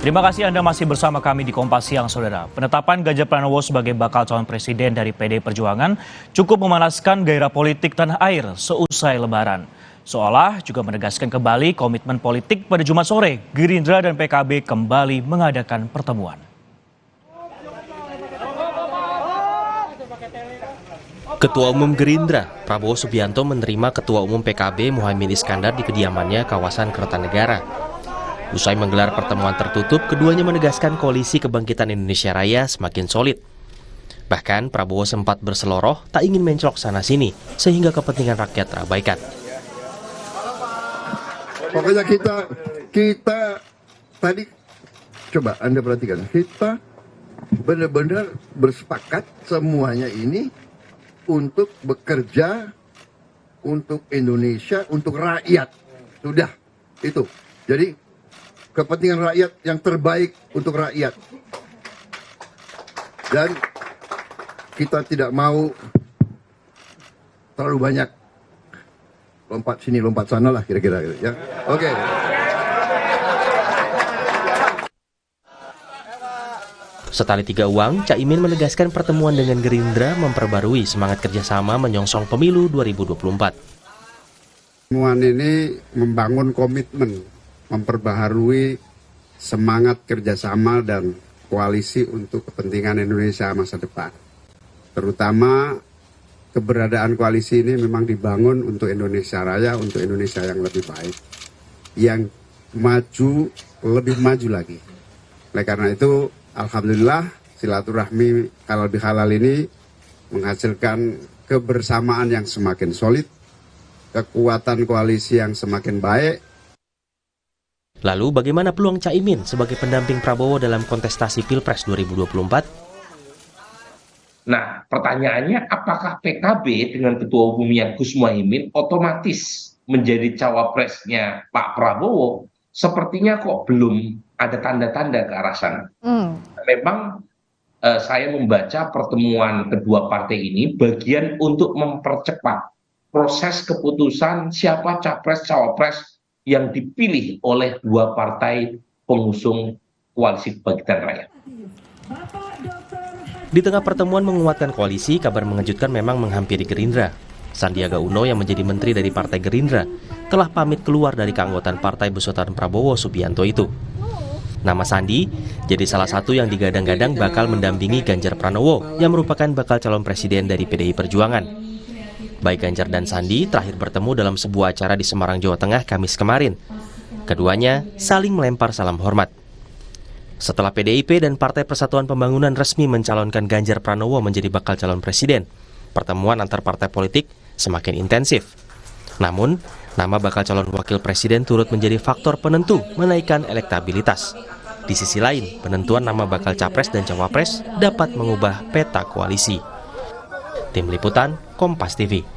Terima kasih Anda masih bersama kami di Kompas Siang, Saudara. Penetapan Ganjar Pranowo sebagai bakal calon presiden dari PDI Perjuangan cukup memanaskan gairah politik tanah air seusai Lebaran. Seolah juga menegaskan kembali komitmen politik pada Jumat sore, Gerindra dan PKB kembali mengadakan pertemuan. Ketua Umum Gerindra, Prabowo Subianto menerima Ketua Umum PKB Muhaimin Iskandar di kediamannya kawasan Kertanegara. Usai menggelar pertemuan tertutup, keduanya menegaskan koalisi kebangkitan Indonesia Raya semakin solid. Bahkan Prabowo sempat berseloroh tak ingin menclok sana-sini, sehingga kepentingan rakyat terabaikan. Pokoknya kita tadi, coba Anda perhatikan, kita benar-benar bersepakat semuanya ini untuk bekerja untuk Indonesia, untuk rakyat. Sudah, itu. Jadi, kepentingan rakyat yang terbaik untuk rakyat. Dan kita tidak mau terlalu banyak lompat sini, lompat sana lah kira-kira. Ya. Oke. Setali tiga uang, Caimin menegaskan pertemuan dengan Gerindra memperbarui semangat kerjasama menyongsong pemilu 2024. Pertemuan ini membangun komitmen, memperbaharui semangat kerjasama dan koalisi untuk kepentingan Indonesia masa depan. Terutama keberadaan koalisi ini memang dibangun untuk Indonesia Raya, untuk Indonesia yang lebih baik, yang maju, lebih maju lagi. Oleh karena itu, alhamdulillah silaturahmi halal bihalal ini menghasilkan kebersamaan yang semakin solid, kekuatan koalisi yang semakin baik. Lalu bagaimana peluang Caimin sebagai pendamping Prabowo dalam kontestasi Pilpres 2024? Nah, pertanyaannya apakah PKB dengan Ketua Umumnya Gus Muhaimin otomatis menjadi cawapresnya Pak Prabowo? Sepertinya kok belum ada tanda-tanda ke arah sana. Memang saya membaca pertemuan kedua partai ini bagian untuk mempercepat proses keputusan siapa capres-cawapres yang dipilih oleh dua partai pengusung Koalisi Kebangkitan Rakyat. Di tengah pertemuan menguatkan koalisi, kabar mengejutkan memang menghampiri Gerindra. Sandiaga Uno yang menjadi menteri dari Partai Gerindra telah pamit keluar dari keanggotaan Partai besutan Prabowo Subianto itu. Nama Sandi jadi salah satu yang digadang-gadang bakal mendampingi Ganjar Pranowo yang merupakan bakal calon presiden dari PDI Perjuangan. Baik Ganjar dan Sandi terakhir bertemu dalam sebuah acara di Semarang, Jawa Tengah, Kamis kemarin. Keduanya saling melempar salam hormat. Setelah PDIP dan Partai Persatuan Pembangunan resmi mencalonkan Ganjar Pranowo menjadi bakal calon presiden, pertemuan antar partai politik semakin intensif. Namun, nama bakal calon wakil presiden turut menjadi faktor penentu menaikkan elektabilitas. Di sisi lain, penentuan nama bakal capres dan cawapres dapat mengubah peta koalisi. Tim Liputan, Kompas TV.